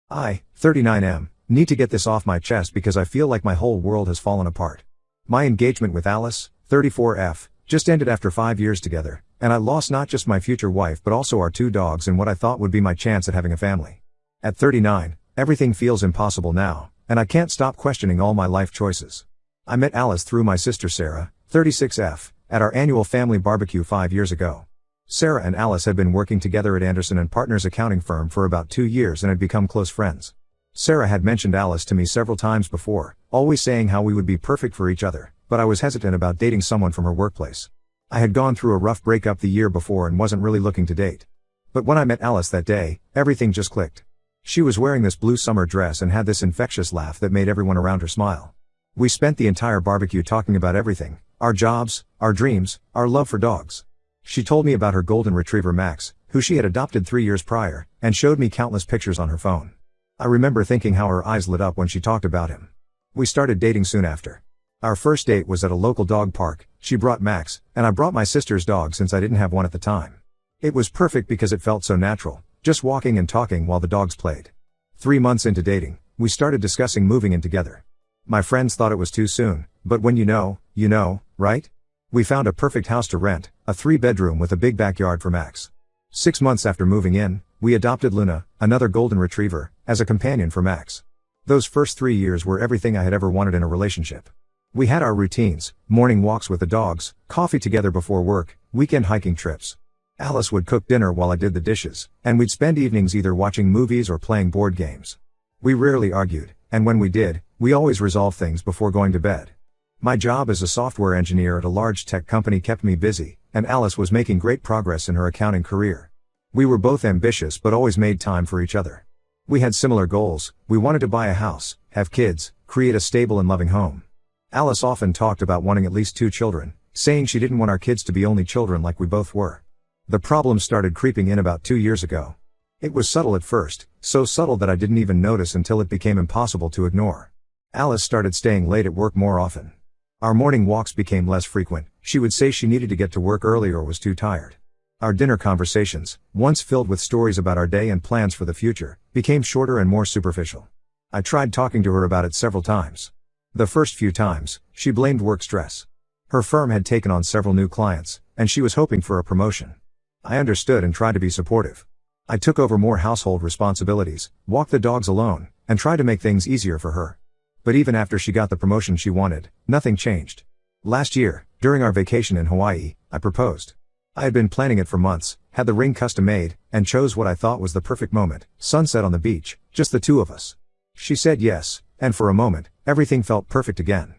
I, 39M, need to get this off my chest because I feel like my whole world has fallen apart. My engagement with Alice, 34F, just ended after 5 years together, and I lost not just my future wife but also our 2 dogs and what I thought would be my chance at having a family. At 39, everything feels impossible now, and I can't stop questioning all my life choices. I met Alice through my sister Sarah, 36F, at our annual family barbecue 5 years ago. Sarah and Alice had been working together at Anderson & Partners accounting firm for about 2 years and had become close friends. Sarah had mentioned Alice to me several times before, always saying how we would be perfect for each other, but I was hesitant about dating someone from her workplace. I had gone through a rough breakup the year before and wasn't really looking to date. But when I met Alice that day, everything just clicked. She was wearing this blue summer dress and had this infectious laugh that made everyone around her smile. We spent the entire barbecue talking about everything, our jobs, our dreams, our love for dogs. She told me about her golden retriever Max, who she had adopted 3 years prior, and showed me countless pictures on her phone. I remember thinking how her eyes lit up when she talked about him. We started dating soon after. Our first date was at a local dog park. She brought Max, and I brought my sister's dog since I didn't have one at the time. It was perfect because it felt so natural, just walking and talking while the dogs played. 3 months into dating, we started discussing moving in together. My friends thought it was too soon, but when you know, right? We found a perfect house to rent, a 3-bedroom with a big backyard for Max. 6 months after moving in, we adopted Luna, another golden retriever, as a companion for Max. Those first 3 years were everything I had ever wanted in a relationship. We had our routines, morning walks with the dogs, coffee together before work, weekend hiking trips. Alice would cook dinner while I did the dishes, and we'd spend evenings either watching movies or playing board games. We rarely argued, and when we did, we always resolved things before going to bed. My job as a software engineer at a large tech company kept me busy, and Alice was making great progress in her accounting career. We were both ambitious but always made time for each other. We had similar goals. We wanted to buy a house, have kids, create a stable and loving home. Alice often talked about wanting at least 2 children, saying she didn't want our kids to be only children like we both were. The problem started creeping in about 2 years ago. It was subtle at first, so subtle that I didn't even notice until it became impossible to ignore. Alice started staying late at work more often. Our morning walks became less frequent. She would say she needed to get to work early or was too tired. Our dinner conversations, once filled with stories about our day and plans for the future, became shorter and more superficial. I tried talking to her about it several times. The first few times, she blamed work stress. Her firm had taken on several new clients, and she was hoping for a promotion. I understood and tried to be supportive. I took over more household responsibilities, walked the dogs alone, and tried to make things easier for her. But even after she got the promotion she wanted, nothing changed. Last year, during our vacation in Hawaii, I proposed. I had been planning it for months, had the ring custom made, and chose what I thought was the perfect moment, sunset on the beach, just the 2 of us. She said yes, and for a moment, everything felt perfect again.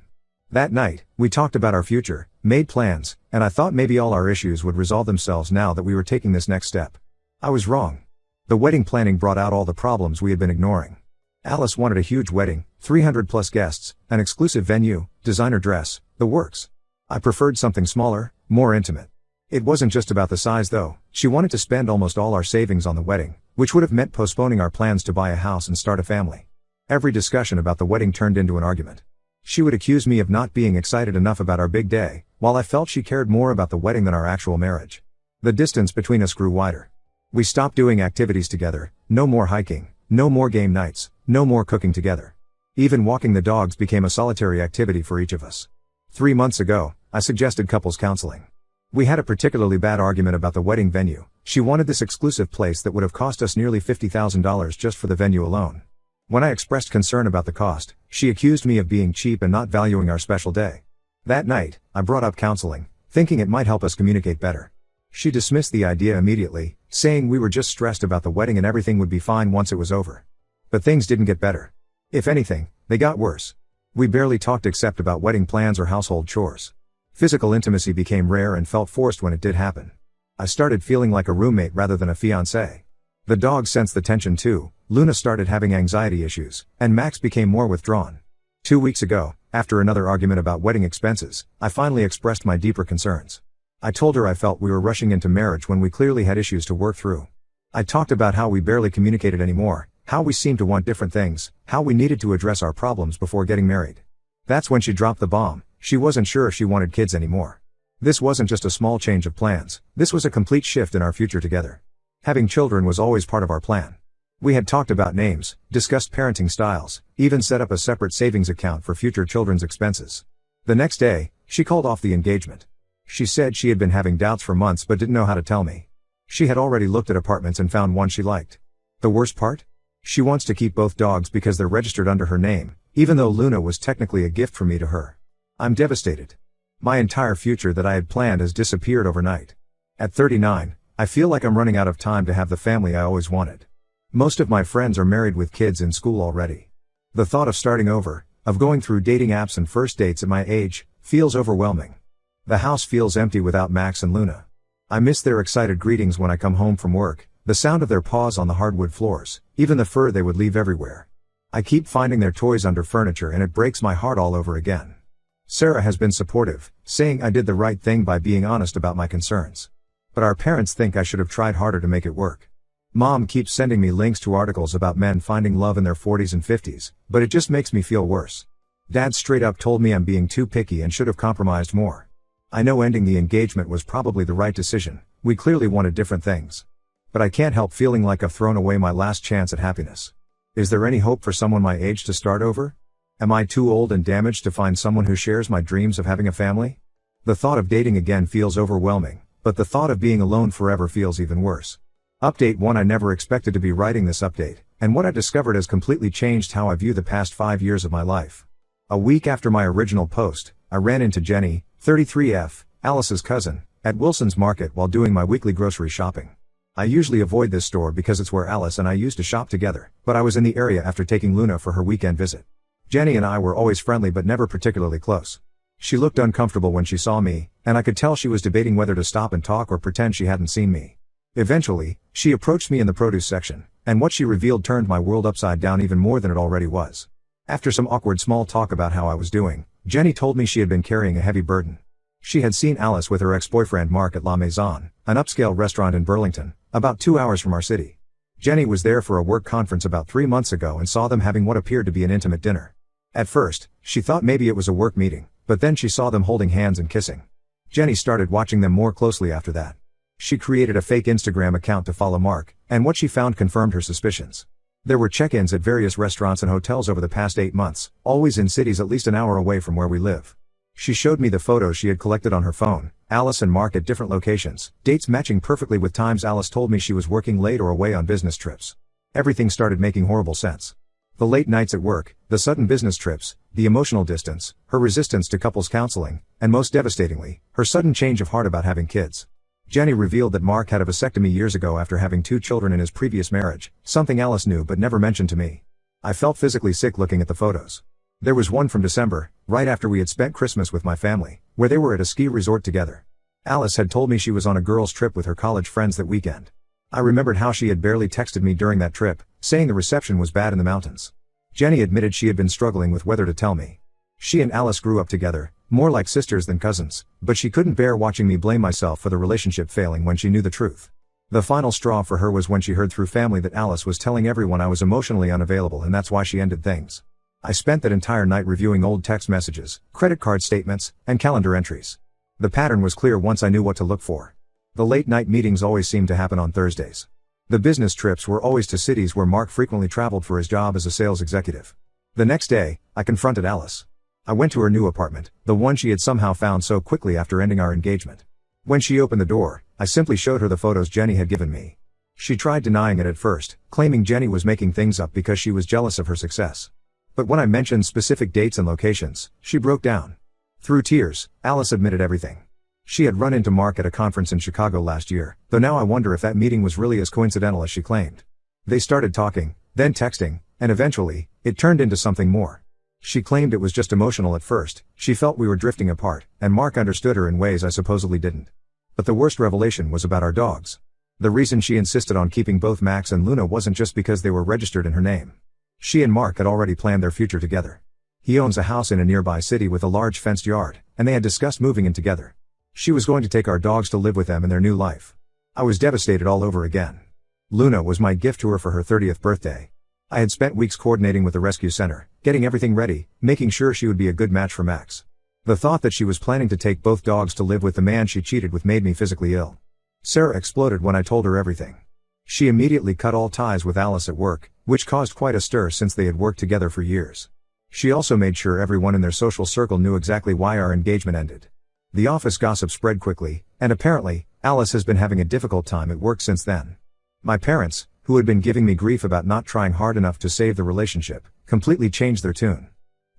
That night, we talked about our future, made plans, and I thought maybe all our issues would resolve themselves now that we were taking this next step. I was wrong. The wedding planning brought out all the problems we had been ignoring. Alice wanted a huge wedding, 300+ guests, an exclusive venue, designer dress, the works. I preferred something smaller, more intimate. It wasn't just about the size though. She wanted to spend almost all our savings on the wedding, which would have meant postponing our plans to buy a house and start a family. Every discussion about the wedding turned into an argument. She would accuse me of not being excited enough about our big day, while I felt she cared more about the wedding than our actual marriage. The distance between us grew wider. We stopped doing activities together, no more hiking, no more game nights, no more cooking together. Even walking the dogs became a solitary activity for each of us. 3 months ago, I suggested couples counseling. We had a particularly bad argument about the wedding venue. She wanted this exclusive place that would have cost us nearly $50,000 just for the venue alone. When I expressed concern about the cost, she accused me of being cheap and not valuing our special day. That night, I brought up counseling, thinking it might help us communicate better. She dismissed the idea immediately, saying we were just stressed about the wedding and everything would be fine once it was over. But things didn't get better. If anything, they got worse. We barely talked except about wedding plans or household chores. Physical intimacy became rare and felt forced when it did happen. I started feeling like a roommate rather than a fiancé. The dog sensed the tension too. Luna started having anxiety issues, and Max became more withdrawn. 2 weeks ago, after another argument about wedding expenses, I finally expressed my deeper concerns. I told her I felt we were rushing into marriage when we clearly had issues to work through. I talked about how we barely communicated anymore, how we seemed to want different things, how we needed to address our problems before getting married. That's when she dropped the bomb. She wasn't sure if she wanted kids anymore. This wasn't just a small change of plans, this was a complete shift in our future together. Having children was always part of our plan. We had talked about names, discussed parenting styles, even set up a separate savings account for future children's expenses. The next day, she called off the engagement. She said she had been having doubts for months but didn't know how to tell me. She had already looked at apartments and found one she liked. The worst part? She wants to keep both dogs because they're registered under her name, even though Luna was technically a gift from me to her. I'm devastated. My entire future that I had planned has disappeared overnight. At 39, I feel like I'm running out of time to have the family I always wanted. Most of my friends are married with kids in school already. The thought of starting over, of going through dating apps and first dates at my age, feels overwhelming. The house feels empty without Max and Luna. I miss their excited greetings when I come home from work, the sound of their paws on the hardwood floors, even the fur they would leave everywhere. I keep finding their toys under furniture and it breaks my heart all over again. Sarah has been supportive, saying I did the right thing by being honest about my concerns. But our parents think I should have tried harder to make it work. Mom keeps sending me links to articles about men finding love in their 40s and 50s, but it just makes me feel worse. Dad straight up told me I'm being too picky and should have compromised more. I know ending the engagement was probably the right decision, we clearly wanted different things. But I can't help feeling like I've thrown away my last chance at happiness. Is there any hope for someone my age to start over? Am I too old and damaged to find someone who shares my dreams of having a family? The thought of dating again feels overwhelming, but the thought of being alone forever feels even worse. Update 1. I never expected to be writing this update, and what I discovered has completely changed how I view the past 5 years of my life. A week after my original post, I ran into Jenny, 33F, Alice's cousin, at Wilson's Market while doing my weekly grocery shopping. I usually avoid this store because it's where Alice and I used to shop together, but I was in the area after taking Luna for her weekend visit. Jenny and I were always friendly but never particularly close. She looked uncomfortable when she saw me, and I could tell she was debating whether to stop and talk or pretend she hadn't seen me. Eventually, she approached me in the produce section, and what she revealed turned my world upside down even more than it already was. After some awkward small talk about how I was doing, Jenny told me she had been carrying a heavy burden. She had seen Alice with her ex-boyfriend Mark at La Maison, an upscale restaurant in Burlington, about 2 hours from our city. Jenny was there for a work conference about 3 months ago and saw them having what appeared to be an intimate dinner. At first, she thought maybe it was a work meeting, but then she saw them holding hands and kissing. Jenny started watching them more closely after that. She created a fake Instagram account to follow Mark, and what she found confirmed her suspicions. There were check-ins at various restaurants and hotels over the past 8 months, always in cities at least an hour away from where we live. She showed me the photos she had collected on her phone, Alice and Mark at different locations, dates matching perfectly with times Alice told me she was working late or away on business trips. Everything started making horrible sense. The late nights at work, the sudden business trips, the emotional distance, her resistance to couples counseling, and most devastatingly, her sudden change of heart about having kids. Jenny revealed that Mark had a vasectomy years ago after having 2 children in his previous marriage, something Alice knew but never mentioned to me. I felt physically sick looking at the photos. There was one from December, right after we had spent Christmas with my family, where they were at a ski resort together. Alice had told me she was on a girls' trip with her college friends that weekend. I remembered how she had barely texted me during that trip, saying the reception was bad in the mountains. Jenny admitted she had been struggling with whether to tell me. She and Alice grew up together, more like sisters than cousins, but she couldn't bear watching me blame myself for the relationship failing when she knew the truth. The final straw for her was when she heard through family that Alice was telling everyone I was emotionally unavailable and that's why she ended things. I spent that entire night reviewing old text messages, credit card statements, and calendar entries. The pattern was clear once I knew what to look for. The late night meetings always seemed to happen on Thursdays. The business trips were always to cities where Mark frequently traveled for his job as a sales executive. The next day, I confronted Alice. I went to her new apartment, the one she had somehow found so quickly after ending our engagement. When she opened the door, I simply showed her the photos Jenny had given me. She tried denying it at first, claiming Jenny was making things up because she was jealous of her success. But when I mentioned specific dates and locations, she broke down. Through tears, Alice admitted everything. She had run into Mark at a conference in Chicago last year, though now I wonder if that meeting was really as coincidental as she claimed. They started talking, then texting, and eventually, it turned into something more. She claimed it was just emotional at first, she felt we were drifting apart, and Mark understood her in ways I supposedly didn't. But the worst revelation was about our dogs. The reason she insisted on keeping both Max and Luna wasn't just because they were registered in her name. She and Mark had already planned their future together. He owns a house in a nearby city with a large fenced yard, and they had discussed moving in together. She was going to take our dogs to live with them in their new life. I was devastated all over again. Luna was my gift to her for her 30th birthday. I had spent weeks coordinating with the rescue center, getting everything ready, making sure she would be a good match for Max. The thought that she was planning to take both dogs to live with the man she cheated with made me physically ill. Sarah exploded when I told her everything. She immediately cut all ties with Alice at work, which caused quite a stir since they had worked together for years. She also made sure everyone in their social circle knew exactly why our engagement ended. The office gossip spread quickly, and apparently, Alice has been having a difficult time at work since then. My parents, who had been giving me grief about not trying hard enough to save the relationship, completely changed their tune.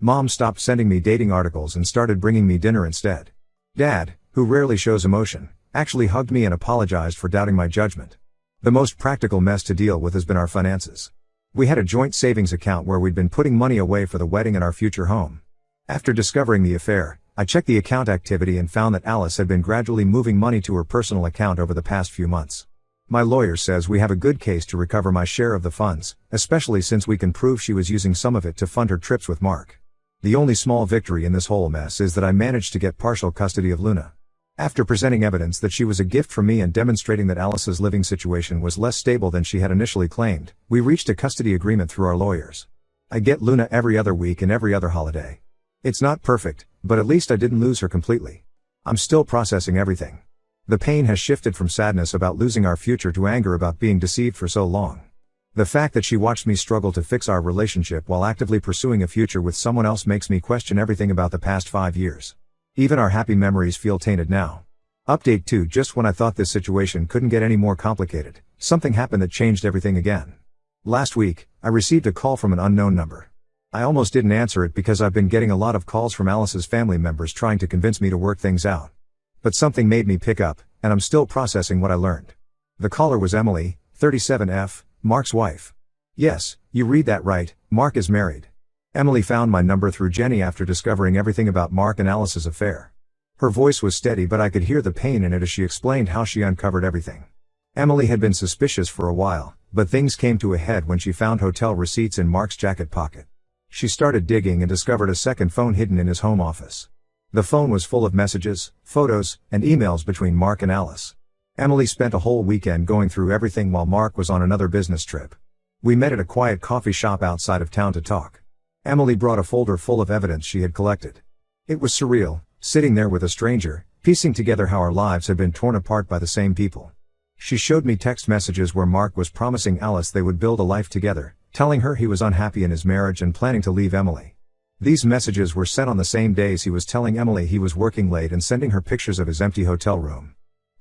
Mom stopped sending me dating articles and started bringing me dinner instead. Dad, who rarely shows emotion, actually hugged me and apologized for doubting my judgment. The most practical mess to deal with has been our finances. We had a joint savings account where we'd been putting money away for the wedding and our future home. After discovering the affair, I checked the account activity and found that Alice had been gradually moving money to her personal account over the past few months. My lawyer says we have a good case to recover my share of the funds, especially since we can prove she was using some of it to fund her trips with Mark. The only small victory in this whole mess is that I managed to get partial custody of Luna. After presenting evidence that she was a gift from me and demonstrating that Alice's living situation was less stable than she had initially claimed, we reached a custody agreement through our lawyers. I get Luna every other week and every other holiday. It's not perfect, but at least I didn't lose her completely. I'm still processing everything. The pain has shifted from sadness about losing our future to anger about being deceived for so long. The fact that she watched me struggle to fix our relationship while actively pursuing a future with someone else makes me question everything about the past 5 years. Even our happy memories feel tainted now. Update 2: Just when I thought this situation couldn't get any more complicated, something happened that changed everything again. Last week, I received a call from an unknown number. I almost didn't answer it because I've been getting a lot of calls from Alice's family members trying to convince me to work things out. But something made me pick up, and I'm still processing what I learned. The caller was Emily, 37F, Mark's wife. Yes, you read that right, Mark is married. Emily found my number through Jenny after discovering everything about Mark and Alice's affair. Her voice was steady, but I could hear the pain in it as she explained how she uncovered everything. Emily had been suspicious for a while, but things came to a head when she found hotel receipts in Mark's jacket pocket. She started digging and discovered a second phone hidden in his home office. The phone was full of messages, photos, and emails between Mark and Alice. Emily spent a whole weekend going through everything while Mark was on another business trip. We met at a quiet coffee shop outside of town to talk. Emily brought a folder full of evidence she had collected. It was surreal, sitting there with a stranger, piecing together how our lives had been torn apart by the same people. She showed me text messages where Mark was promising Alice they would build a life together, telling her he was unhappy in his marriage and planning to leave Emily. These messages were sent on the same days he was telling Emily he was working late and sending her pictures of his empty hotel room.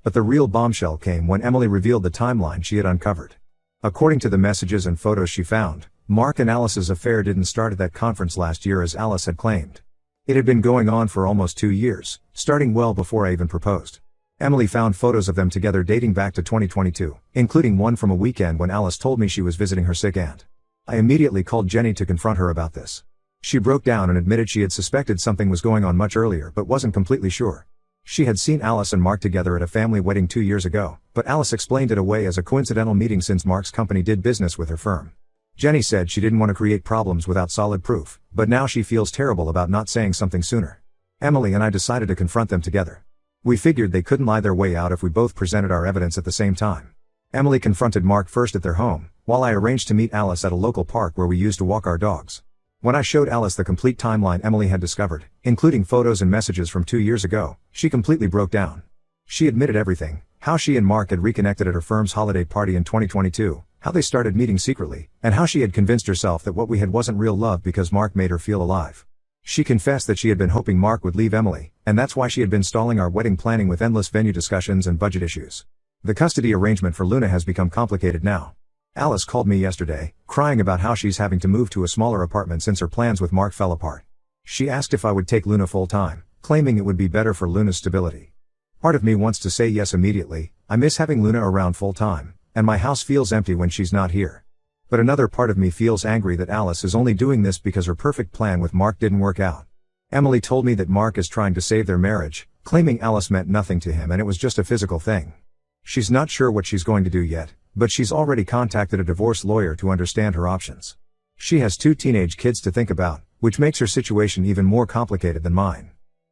But the real bombshell came when Emily revealed the timeline she had uncovered. According to the messages and photos she found, Mark and Alice's affair didn't start at that conference last year as Alice had claimed. It had been going on for almost 2 years, starting well before I even proposed. Emily found photos of them together dating back to 2022, including one from a weekend when Alice told me she was visiting her sick aunt. I immediately called Jenny to confront her about this. She broke down and admitted she had suspected something was going on much earlier but wasn't completely sure. She had seen Alice and Mark together at a family wedding 2 years ago, but Alice explained it away as a coincidental meeting since Mark's company did business with her firm. Jenny said she didn't want to create problems without solid proof, but now she feels terrible about not saying something sooner. Emily and I decided to confront them together. We figured they couldn't lie their way out if we both presented our evidence at the same time. Emily confronted Mark first at their home, while I arranged to meet Alice at a local park where we used to walk our dogs. When I showed Alice the complete timeline Emily had discovered, including photos and messages from 2 years ago, she completely broke down. She admitted everything, how she and Mark had reconnected at her firm's holiday party in 2022, how they started meeting secretly, and how she had convinced herself that what we had wasn't real love because Mark made her feel alive. She confessed that she had been hoping Mark would leave Emily, and that's why she had been stalling our wedding planning with endless venue discussions and budget issues. The custody arrangement for Luna has become complicated now. Alice called me yesterday, crying about how she's having to move to a smaller apartment since her plans with Mark fell apart. She asked if I would take Luna full-time, claiming it would be better for Luna's stability. Part of me wants to say yes immediately. I miss having Luna around full-time, and my house feels empty when she's not here. But another part of me feels angry that Alice is only doing this because her perfect plan with Mark didn't work out. Emily told me that Mark is trying to save their marriage, claiming Alice meant nothing to him and it was just a physical thing. She's not sure what she's going to do yet, but she's already contacted a divorce lawyer to understand her options. She has 2 teenage kids to think about, which makes her situation even more complicated than mine.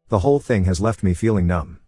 The whole thing has left me feeling numb.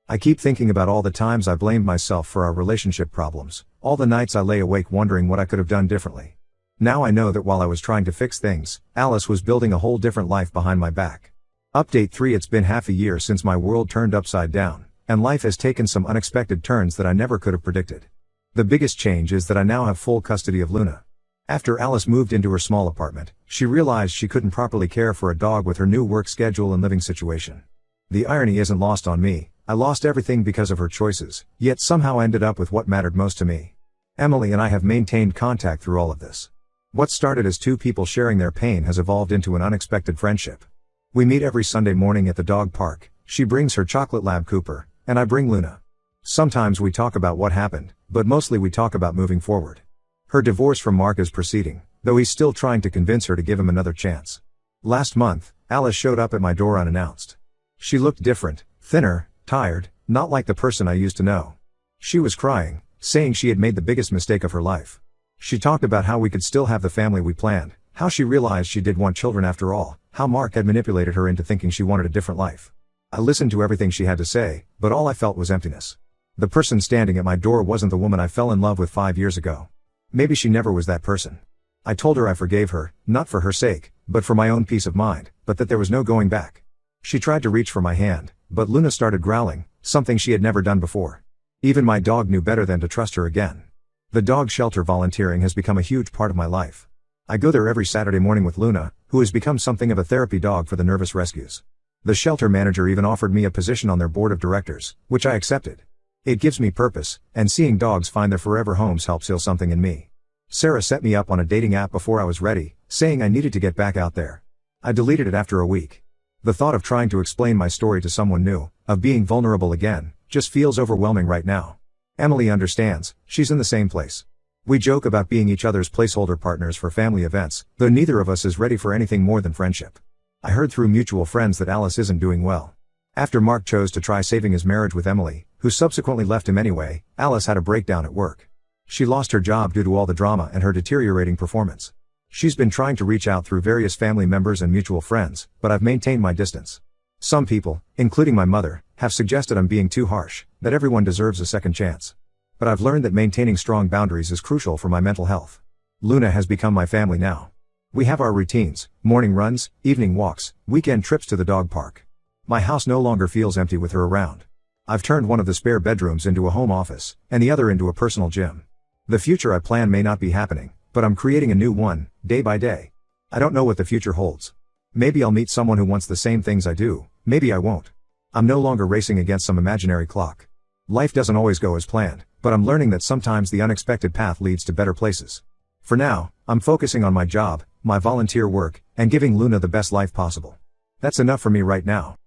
I keep thinking about all the times I blamed myself for our relationship problems, all the nights I lay awake wondering what I could have done differently. Now I know that while I was trying to fix things, Alice was building a whole different life behind my back. Update 3: It's been half a year since my world turned upside down, and life has taken some unexpected turns that I never could have predicted. The biggest change is that I now have full custody of Luna. After Alice moved into her small apartment, she realized she couldn't properly care for a dog with her new work schedule and living situation. The irony isn't lost on me. I lost everything because of her choices, yet somehow ended up with what mattered most to me. Emily and I have maintained contact through all of this. What started as two people sharing their pain has evolved into an unexpected friendship. We meet every Sunday morning at the dog park. She brings her chocolate lab Cooper, and I bring Luna. Sometimes we talk about what happened, but mostly we talk about moving forward. Her divorce from Mark is proceeding, though he's still trying to convince her to give him another chance. Last month, Alice showed up at my door unannounced. She looked different, thinner, tired, not like the person I used to know. She was crying, saying she had made the biggest mistake of her life. She talked about how we could still have the family we planned, how she realized she did want children after all, how Mark had manipulated her into thinking she wanted a different life. I listened to everything she had to say, but all I felt was emptiness. The person standing at my door wasn't the woman I fell in love with 5 years ago. Maybe she never was that person. I told her I forgave her, not for her sake, but for my own peace of mind, but that there was no going back. She tried to reach for my hand, but Luna started growling, something she had never done before. Even my dog knew better than to trust her again. The dog shelter volunteering has become a huge part of my life. I go there every Saturday morning with Luna, who has become something of a therapy dog for the nervous rescues. The shelter manager even offered me a position on their board of directors, which I accepted. It gives me purpose, and seeing dogs find their forever homes helps heal something in me. Sarah set me up on a dating app before I was ready, saying I needed to get back out there. I deleted it after a week. The thought of trying to explain my story to someone new, of being vulnerable again, just feels overwhelming right now. Emily understands, she's in the same place. We joke about being each other's placeholder partners for family events, though neither of us is ready for anything more than friendship. I heard through mutual friends that Alice isn't doing well. After Mark chose to try saving his marriage with Emily, who subsequently left him anyway, Alice had a breakdown at work. She lost her job due to all the drama and her deteriorating performance. She's been trying to reach out through various family members and mutual friends, but I've maintained my distance. Some people, including my mother, have suggested I'm being too harsh, that everyone deserves a second chance. But I've learned that maintaining strong boundaries is crucial for my mental health. Luna has become my family now. We have our routines, morning runs, evening walks, weekend trips to the dog park. My house no longer feels empty with her around. I've turned one of the spare bedrooms into a home office, and the other into a personal gym. The future I plan may not be happening, but I'm creating a new one, day by day. I don't know what the future holds. Maybe I'll meet someone who wants the same things I do, maybe I won't. I'm no longer racing against some imaginary clock. Life doesn't always go as planned, but I'm learning that sometimes the unexpected path leads to better places. For now, I'm focusing on my job, my volunteer work, and giving Luna the best life possible. That's enough for me right now.